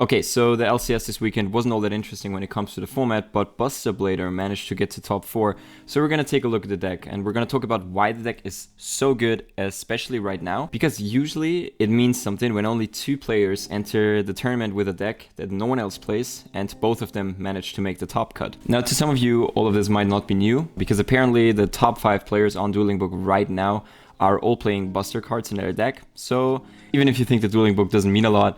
Okay, so the LCS this weekend wasn't all that interesting when it comes to the format, but Buster Blader managed to get to top 4. So we're going to take a look at the deck, and we're going to talk about why the deck is so good, especially right now. Because usually it means something when only 2 players enter the tournament with a deck that no one else plays, and both of them manage to make the top cut. Now, to some of you, all of this might not be new, because apparently the top 5 players on Dueling Book right now are all playing Buster cards in their deck. So even if you think the Dueling Book doesn't mean a lot,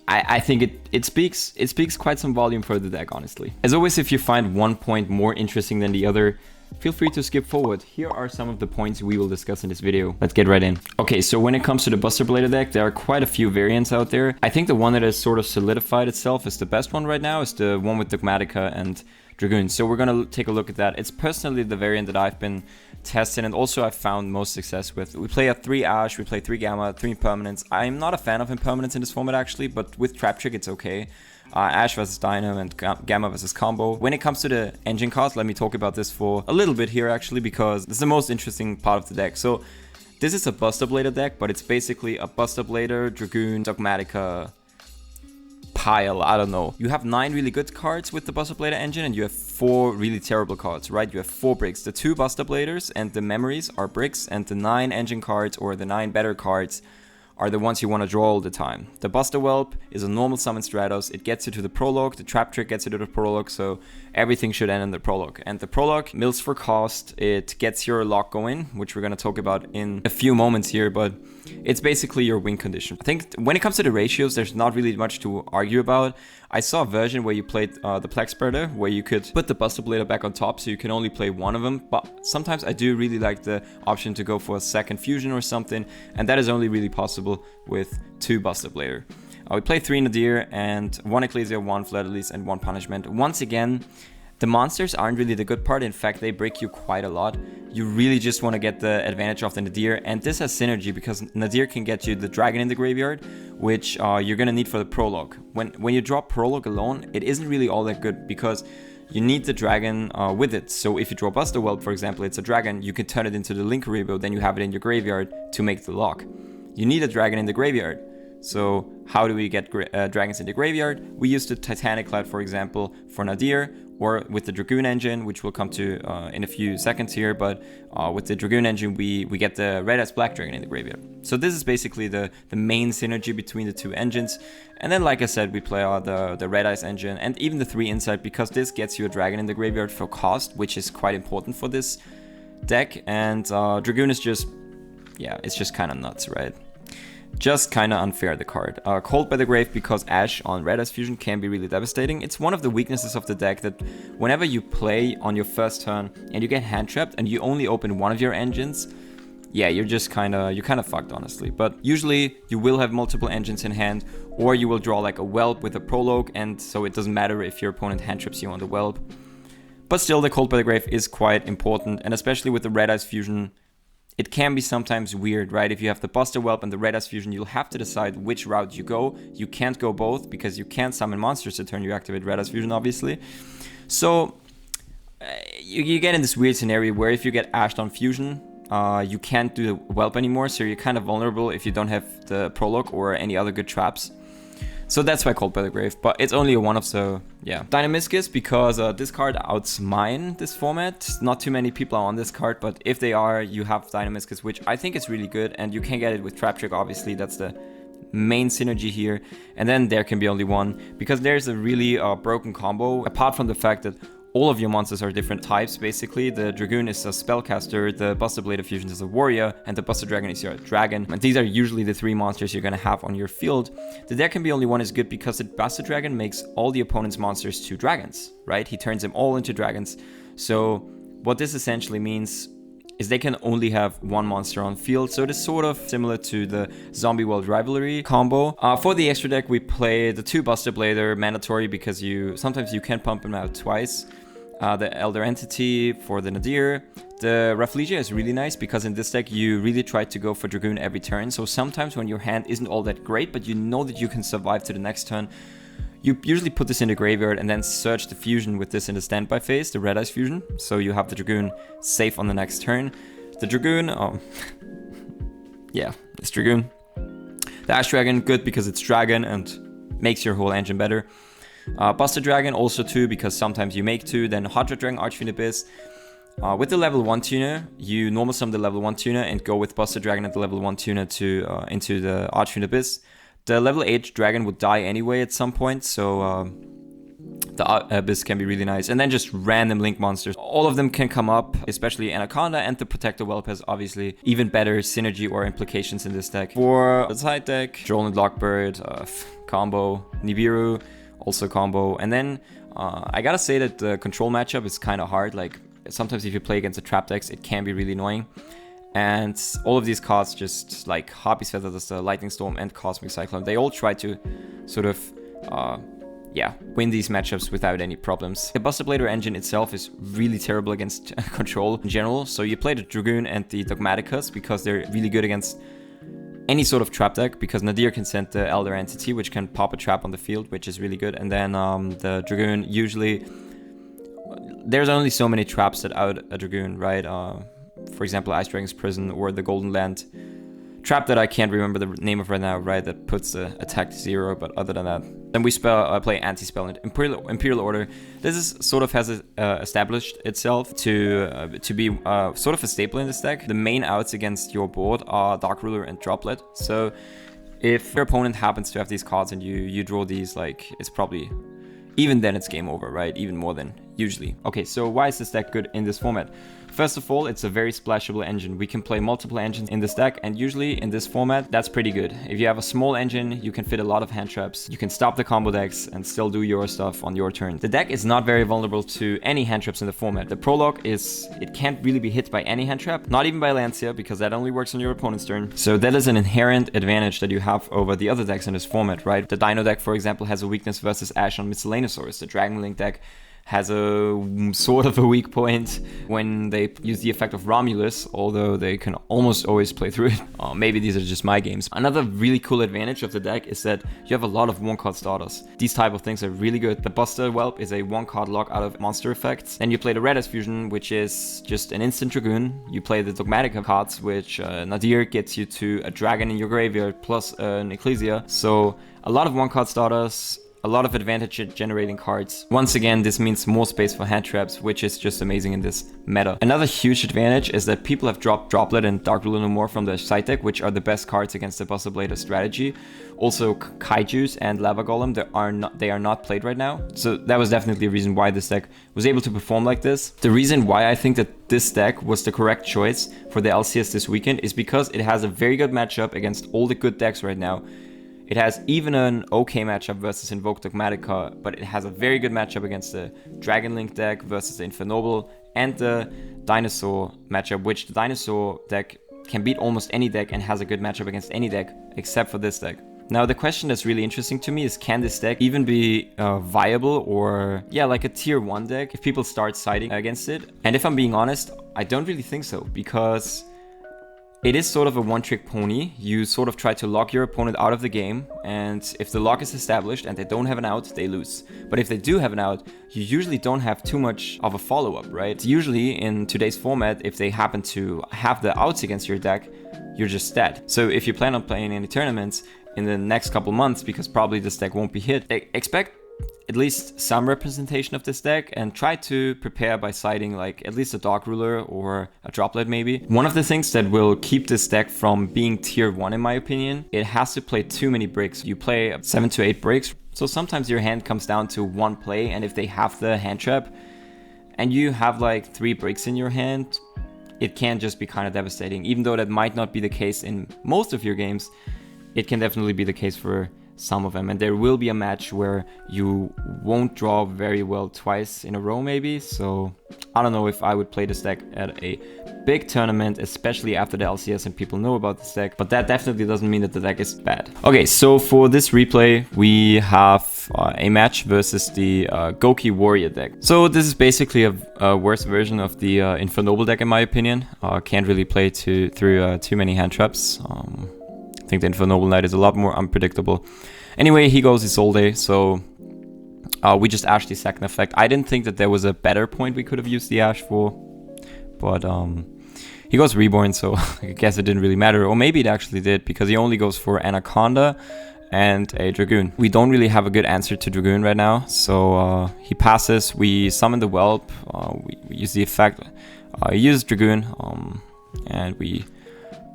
I think it speaks quite some volume for the deck, honestly. As always, if you find one point more interesting than the other, feel free to skip forward. Here are some of the points we will discuss in this video. Let's get right in. Okay, so when it comes to the Buster Blader deck, there are quite a few variants out there. I think the one that has sort of solidified itself as the best one right now is the one with Dogmatica and Dragoon. So we're gonna take a look at that. It's personally the variant that I've been testing and also I've found most success with. We play a 3 Ash, we play 3 Gamma, 3 Impermanence. I'm not a fan of Impermanence in this format actually, but with Trap Trick it's okay. Ash versus Dino and Gamma versus Combo. When it comes to the engine cards, let me talk about this for a little bit here actually, because this is the most interesting part of the deck. So this is a Buster Blader deck, but it's basically a Buster Blader, Dragoon, Dogmatica pile. I don't know. You have 9 really good cards with the Buster Blader engine, and you have 4 really terrible cards, right? You have 4 bricks. The 2 Buster Bladers and the memories are bricks, and the 9 engine cards or the 9 better cards are the ones you want to draw all the time. The Buster Whelp is a normal summon Stratos. It gets you to the prologue. The Trap Trick gets you to the prologue, so everything should end in the prologue. And the prologue mills for cost. It gets your lock going, which we're going to talk about in a few moments here, but it's basically your win condition. I think when it comes to the ratios, there's not really much to argue about. I saw a version where you played the Plex Spreader, where you could put the Buster Blader back on top, so you can only play one of them. But sometimes I do really like the option to go for a second fusion or something, and that is only really possible with 2 Buster Blader. We play 3 Nadir and 1 Ecclesia, 1 Fleur-de-Lis, and 1 Punishment. Once again, the monsters aren't really the good part. In fact, they break you quite a lot. You really just want to get the advantage of the Nadir, and this has synergy because Nadir can get you the Dragon in the graveyard, which you're going to need for the prologue. When you drop prologue alone, it isn't really all that good because you need the Dragon with it. So if you draw Buster Whelp, for example, it's a Dragon, you can turn it into the Link rebuild, then you have it in your graveyard to make the lock. You need a Dragon in the graveyard. So how do we get dragons in the graveyard? We use the Titanic Cloud, for example, for Nadir, or with the Dragoon engine, which we'll come to in a few seconds here, but with the Dragoon engine, we get the Red Eyes Black Dragon in the graveyard. So this is basically the main synergy between the 2 engines. And then, like I said, we play the Red Eyes engine and even the 3 Insight, because this gets you a Dragon in the graveyard for cost, which is quite important for this deck. And Dragoon is just, yeah, it's just kind of nuts, right? Just kind of unfair, the card. Cold by the Grave, because Ash on Red Eyes Fusion can be really devastating. It's one of the weaknesses of the deck that whenever you play on your first turn and you get hand trapped and you only open one of your engines, yeah, you're kind of fucked, honestly. But usually you will have multiple engines in hand, or you will draw like a Whelp with a prologue, and so it doesn't matter if your opponent hand traps you on the Whelp. But still, the Cold by the Grave is quite important, and especially with the Red Eyes Fusion, it can be sometimes weird, right? If you have the Buster Whelp and the Red Eyes Fusion, you'll have to decide which route you go. You can't go both because you can't summon monsters the turn you activate Red Eyes Fusion, obviously. So you get in this weird scenario where if you get ashed on Fusion, you can't do the Whelp anymore, so you're kind of vulnerable if you don't have the Prologue or any other good traps. So that's why Cold by the Grave, but it's only a one-off, so yeah. Dynamiscus, because this card outs mine this format. Not too many people are on this card, but if they are, you have Dynamiscus, which I think is really good, and you can get it with Trap Trick, obviously. That's the main synergy here. And then there can be only one, because there's a really broken combo, apart from the fact that all of your monsters are different types, basically. The Dragoon is a spellcaster, the Buster Blader Fusion is a warrior, and the Buster Dragon is your dragon. And these are usually the 3 monsters you're gonna have on your field. The there can be only one is good because the Buster Dragon makes all the opponent's monsters 2 dragons, right? He turns them all into dragons. So what this essentially means is they can only have 1 monster on field, so it is sort of similar to the Zombie World Rivalry combo. For the extra deck, we play the 2 Buster Blader, mandatory, because sometimes you can pump them out twice. The Elder Entity for the Nadir. The Rafflesia is really nice because in this deck you really try to go for Dragoon every turn, so sometimes when your hand isn't all that great, but you know that you can survive to the next turn, you usually put this in the graveyard and then search the fusion with this in the standby phase, the Red Eyes Fusion, so you have the Dragoon safe on the next turn. The Dragoon, yeah, it's Dragoon. The Ash Dragon, good because it's Dragon and makes your whole engine better. Buster Dragon also 2, because sometimes you make 2, then Hot Rod Dragon, Archfiend Abyss. With the level 1 tuner, you normal sum the level 1 tuner and go with Buster Dragon at the level 1 tuner to into the Archfiend Abyss. The level 8 dragon would die anyway at some point, so the Abyss can be really nice. And then just random Link monsters. All of them can come up, especially Anaconda, and the Protector Whelp has obviously even better synergy or implications in this deck. For the side deck, Droll and Lockbird, combo, Nibiru, also combo. And then I gotta say that the control matchup is kind of hard. Like, sometimes if you play against the trap decks, it can be really annoying. And all of these cards, just like Harpy's Feather Duster, Lightning Storm, and Cosmic Cyclone, they all try to sort of, win these matchups without any problems. The Buster Blader engine itself is really terrible against control in general, so you play the Dragoon and the Dogmaticus because they're really good against any sort of trap deck, because Nadir can send the Elder Entity, which can pop a trap on the field, which is really good. And then the Dragoon, usually, there's only so many traps that out a Dragoon, right? For example, Ice Dragon's Prison or the Golden Land trap that I can't remember the name of right now, right? That puts the attack to 0, but other than that. Then we play Anti-Spell and Imperial Order. This is sort of has established itself to be sort of a staple in this deck. The main outs against your board are Dark Ruler and Droplet. So if your opponent happens to have these cards and you draw these, like, it's probably, even then it's game over, right? Even more than usually. Okay, so why is this deck good in this format? First of all, it's a very splashable engine. We can play multiple engines in this deck, and usually in this format, that's pretty good. If you have a small engine, you can fit a lot of hand traps. You can stop the combo decks and still do your stuff on your turn. The deck is not very vulnerable to any hand traps in the format. The prologue is, it can't really be hit by any hand trap, not even by Lancia, because that only works on your opponent's turn. So that is an inherent advantage that you have over the other decks in this format, right? The Dino deck, for example, has a weakness versus Ash on Miscellaneousaurus. The Dragon Link deck has a sort of a weak point when they use the effect of Romulus, although they can almost always play through it. Maybe these are just my games. Another really cool advantage of the deck is that you have a lot of one-card starters. These type of things are really good. The Buster Whelp is a one-card lock out of monster effects. Then you play the Red Eyes Fusion, which is just an instant Dragoon. You play the Dogmatica cards, which Nadir gets you to a dragon in your graveyard plus an Ecclesia. So a lot of one-card starters, a lot of advantage at generating cards. Once again, this means more space for hand traps, which is just amazing in this meta. Another huge advantage is that people have dropped Droplet and Dark Ruler no more from the side deck, which are the best cards against the Buster Blader strategy. Also, Kaijus and Lava Golem, they are not played right now. So that was definitely a reason why this deck was able to perform like this. The reason why I think that this deck was the correct choice for the LCS this weekend is because it has a very good matchup against all the good decks right now. It has even an okay matchup versus Invoke Dogmatica, but it has a very good matchup against the Dragon Link deck versus the Infernoble and the Dinosaur matchup, which the Dinosaur deck can beat almost any deck and has a good matchup against any deck except for this deck. Now, the question that's really interesting to me is, can this deck even be viable or, yeah, like a tier 1 deck if people start siding against it? And if I'm being honest, I don't really think so, because it is sort of a one-trick pony. You sort of try to lock your opponent out of the game, and if the lock is established and they don't have an out, they lose. But if they do have an out, you usually don't have too much of a follow-up, right? Usually in today's format, if they happen to have the outs against your deck, you're just dead. So if you plan on playing any tournaments in the next couple months, because probably this deck won't be hit, expect at least some representation of this deck and try to prepare by siding like at least a Dark Ruler or a Droplet maybe. One of the things that will keep this deck from being tier 1 in my opinion, it has to play too many bricks. You play 7 to 8 bricks, so sometimes your hand comes down to one play, and if they have the hand trap and you have like 3 bricks in your hand, it can just be kind of devastating. Even though that might not be the case in most of your games, it can definitely be the case for some of them, and there will be a match where you won't draw very well twice in a row maybe. So I don't know if I would play this deck at a big tournament, especially after the LCS and people know about this deck, but that definitely doesn't mean that the deck is bad. Okay, so for this replay we have a match versus the Goki Warrior deck. So this is basically a worse version of the Infernoble deck in my opinion. Can't really play through too many hand traps. I think the Infernoble Knight is a lot more unpredictable. Anyway, he goes Isolde, so we just Ash the second effect. I didn't think that there was a better point we could have used the Ash for, but he goes Reborn, so I guess it didn't really matter. Or maybe it actually did, because he only goes for Anaconda and a Dragoon. We don't really have a good answer to Dragoon right now, so he passes. We summon the Whelp, we use the effect, use Dragoon, and we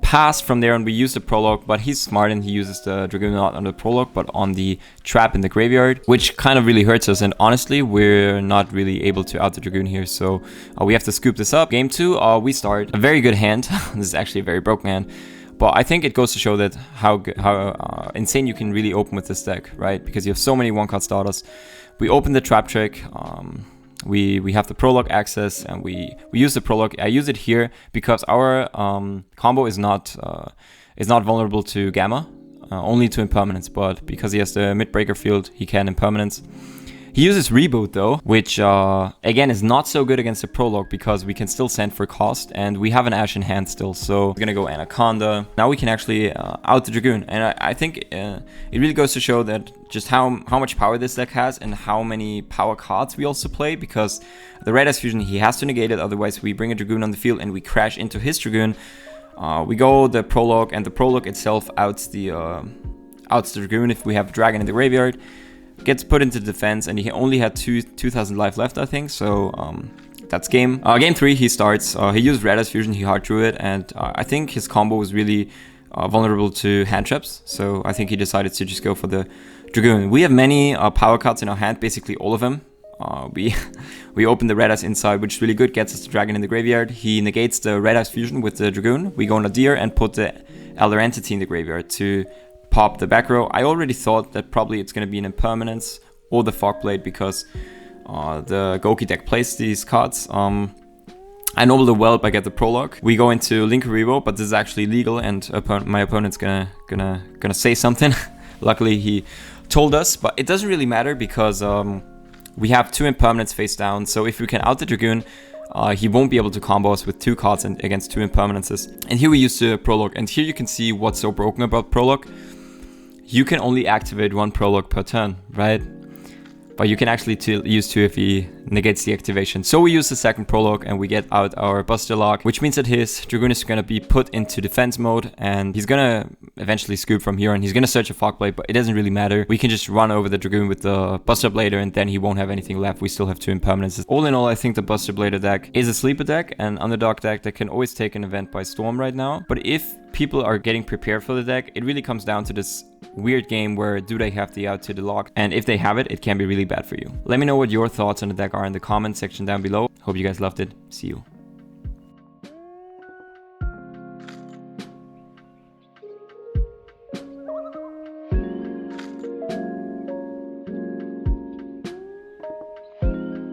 pass from there, and we use the Prologue, but he's smart and he uses the Dragoon not on the Prologue but on the trap in the graveyard, which kind of really hurts us, and honestly we're not really able to out the Dragoon here, so we have to scoop this up. Game 2, we start a very good hand. This is actually a very broke hand, but I think it goes to show that how insane you can really open with this deck, right? Because you have so many one-card starters. We open the trap trick, we have the Prologue access, and we use the Prologue. I use it here because our combo is not vulnerable to Gamma, only to Impermanence, but because he has the mid-breaker field, he can Impermanence. He uses Reboot though, which again is not so good against the Prologue because we can still send for cost, and we have an Ash in hand still, so we're gonna go Anaconda. Now we can actually out the Dragoon, and I think it really goes to show that just how much power this deck has and how many power cards we also play, because the Red Ice Fusion, he has to negate it, otherwise we bring a Dragoon on the field and we crash into his Dragoon. We go the Prologue, and the Prologue itself outs the Dragoon if we have a Dragon in the graveyard. Gets put into defense, and he only had 2,000 life left, I think, so that's game. Game 3, he starts, he used Red Ice Fusion, he hard drew it, and I think his combo was really vulnerable to hand traps, so I think he decided to just go for the Dragoon. We have many power cards in our hand, basically all of them. We open the Red Ice inside, which is really good, gets us the Dragon in the graveyard. He negates the Red Ice Fusion with the Dragoon. We go Nadir and put the Elder Entity in the graveyard to pop the back row. I already thought that probably it's going to be an Impermanence or the Fogblade because the Goki deck plays these cards. I noble the Whelp, I get the Prologue. We go into Linkuribo, but this is actually legal, and my opponent's gonna say something. Luckily he told us, but it doesn't really matter because we have 2 Impermanents face down, so if we can out the Dragoon, he won't be able to combo us with 2 cards against 2 Impermanences. And here we use the Prologue, and here you can see what's so broken about Prologue. You can only activate 1 Prologue per turn, right? But you can actually use 2 if he negates the activation. So we use the second Prologue and we get out our Buster Lock, which means that his Dragoon is going to be put into defense mode, and he's going to eventually scoop from here, and he's going to search a Fogblade, but it doesn't really matter. We can just run over the Dragoon with the Buster Blader, and then he won't have anything left. We still have 2 Impermanences. All in all, I think the Buster Blader deck is a sleeper deck, an underdog deck that can always take an event by storm right now. But if people are getting prepared for the deck, it really comes down to this weird game where do they have the out to the lock, and if they have it, it can be really bad for you. Let me know what your thoughts on the deck are in the comment section down below. Hope you guys loved it. See you.